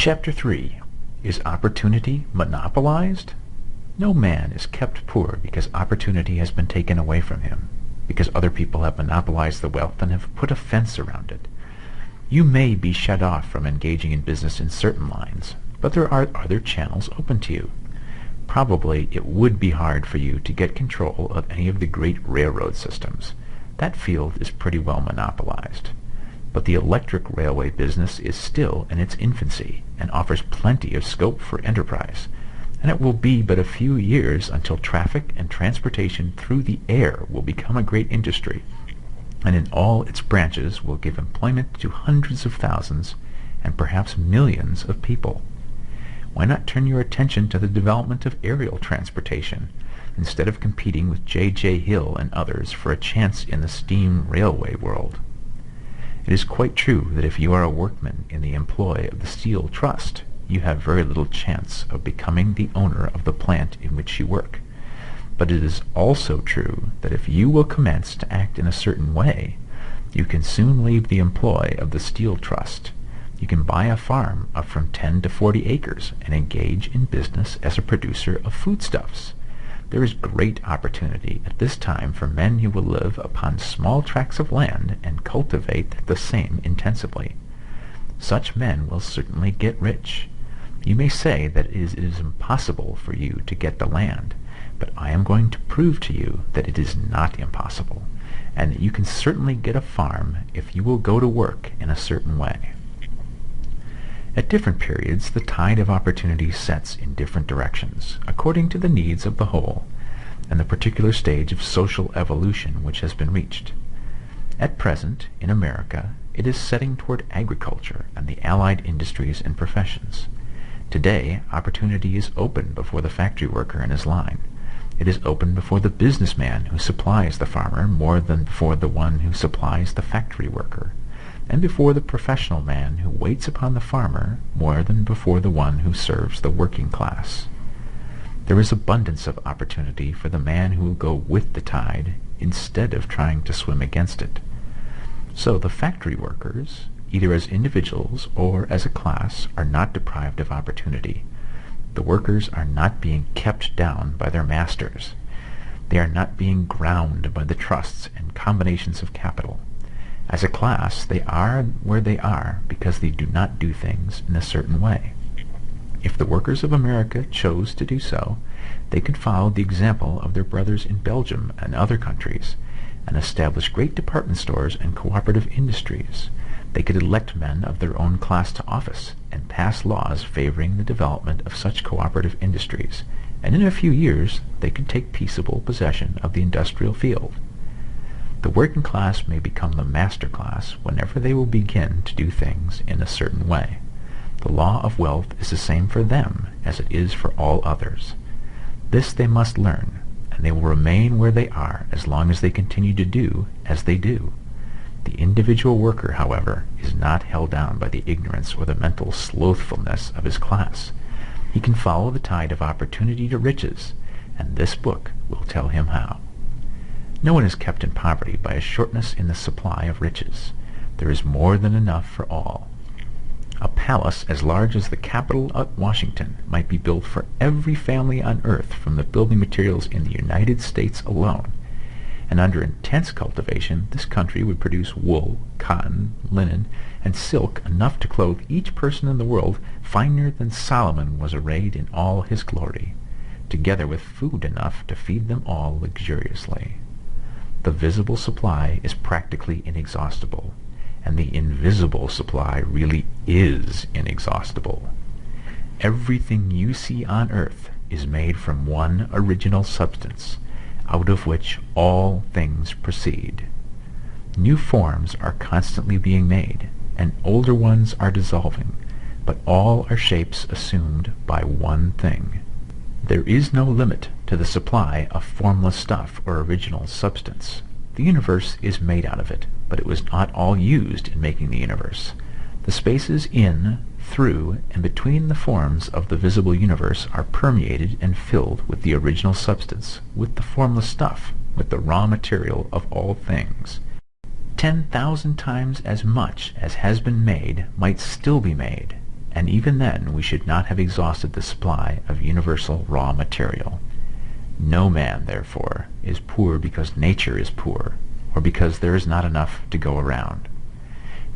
Chapter 3. Is opportunity monopolized? No man is kept poor because opportunity has been taken away from him, because other people have monopolized the wealth and have put a fence around it. You may be shut off from engaging in business in certain lines, but there are other channels open to you. Probably it would be hard for you to get control of any of the great railroad systems. That field is pretty well monopolized. But the electric railway business is still in its infancy and offers plenty of scope for enterprise, and it will be but a few years until traffic and transportation through the air will become a great industry, and in all its branches will give employment to hundreds of thousands and perhaps millions of people. Why not turn your attention to the development of aerial transportation, instead of competing with J.J. Hill and others for a chance in the steam railway world? It is quite true that if you are a workman in the employ of the Steel Trust, you have very little chance of becoming the owner of the plant in which you work. But it is also true that if you will commence to act in a certain way, you can soon leave the employ of the Steel Trust. You can buy a farm of from 10 to 40 acres and engage in business as a producer of foodstuffs. There is great opportunity at this time for men who will live upon small tracts of land and cultivate the same intensively. Such men will certainly get rich. You may say that it is impossible for you to get the land, but I am going to prove to you that it is not impossible, and that you can certainly get a farm if you will go to work in a certain way. At different periods, the tide of opportunity sets in different directions, according to the needs of the whole, and the particular stage of social evolution which has been reached. At present, in America, it is setting toward agriculture and the allied industries and professions. Today, opportunity is open before the factory worker in his line. It is open before the businessman who supplies the farmer more than before the one who supplies the factory worker, and before the professional man who waits upon the farmer more than before the one who serves the working class. There is abundance of opportunity for the man who will go with the tide instead of trying to swim against it. So the factory workers, either as individuals or as a class, are not deprived of opportunity. The workers are not being kept down by their masters. They are not being ground by the trusts and combinations of capital. As a class, they are where they are because they do not do things in a certain way. If the workers of America chose to do so, they could follow the example of their brothers in Belgium and other countries, and establish great department stores and cooperative industries. They could elect men of their own class to office and pass laws favoring the development of such cooperative industries, and in a few years they could take peaceable possession of the industrial field. The working class may become the master class whenever they will begin to do things in a certain way. The law of wealth is the same for them as it is for all others. This they must learn, and they will remain where they are as long as they continue to do as they do. The individual worker, however, is not held down by the ignorance or the mental slothfulness of his class. He can follow the tide of opportunity to riches, and this book will tell him how. No one is kept in poverty by a shortness in the supply of riches. There is more than enough for all. A palace as large as the Capitol at Washington might be built for every family on earth from the building materials in the United States alone, and under intense cultivation this country would produce wool, cotton, linen, and silk enough to clothe each person in the world finer than Solomon was arrayed in all his glory, together with food enough to feed them all luxuriously. The visible supply is practically inexhaustible, and the invisible supply really is inexhaustible. Everything you see on earth is made from one original substance, out of which all things proceed. New forms are constantly being made, and older ones are dissolving, but all are shapes assumed by one thing. There is no limit to the supply of formless stuff or original substance. The universe is made out of it, but it was not all used in making the universe. The spaces in, through, and between the forms of the visible universe are permeated and filled with the original substance, with the formless stuff, with the raw material of all things. 10,000 times as much as has been made might still be made, and even then we should not have exhausted the supply of universal raw material. No man, therefore, is poor because nature is poor, or because there is not enough to go around.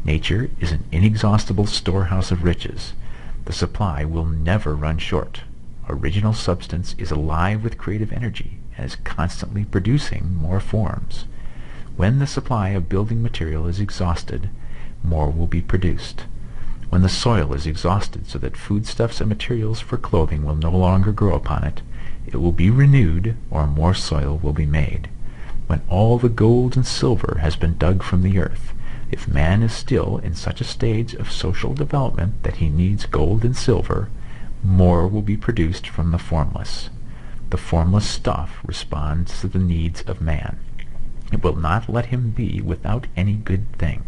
Nature is an inexhaustible storehouse of riches. The supply will never run short. Original substance is alive with creative energy and is constantly producing more forms. When the supply of building material is exhausted, more will be produced. When the soil is exhausted so that foodstuffs and materials for clothing will no longer grow upon it, it will be renewed, or more soil will be made. When all the gold and silver has been dug from the earth, if man is still in such a stage of social development that he needs gold and silver, more will be produced from the formless. The formless stuff responds to the needs of man. It will not let him be without any good thing.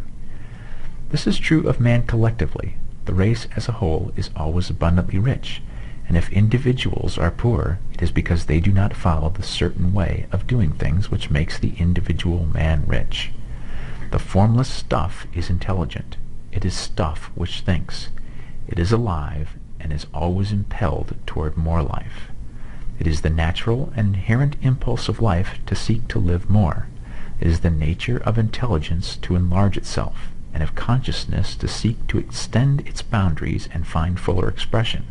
This is true of man collectively. The race as a whole is always abundantly rich, and if individuals are poor, it is because they do not follow the certain way of doing things which makes the individual man rich. The formless stuff is intelligent. It is stuff which thinks. It is alive and is always impelled toward more life. It is the natural and inherent impulse of life to seek to live more. It is the nature of intelligence to enlarge itself, and of consciousness to seek to extend its boundaries and find fuller expression.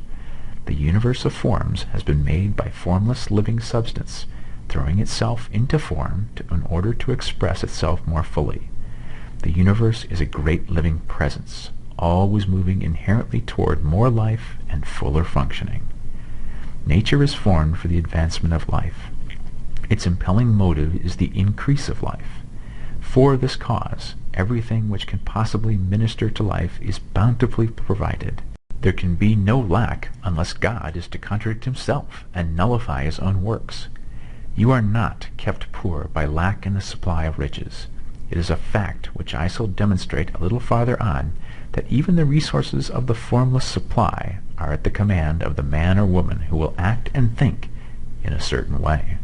The universe of forms has been made by formless living substance, throwing itself into form in order to express itself more fully. The universe is a great living presence, always moving inherently toward more life and fuller functioning. Nature is formed for the advancement of life. Its impelling motive is the increase of life. For this cause, everything which can possibly minister to life is bountifully provided. There can be no lack unless God is to contradict himself and nullify his own works. You are not kept poor by lack in the supply of riches. It is a fact which I shall demonstrate a little farther on, that even the resources of the formless supply are at the command of the man or woman who will act and think in a certain way.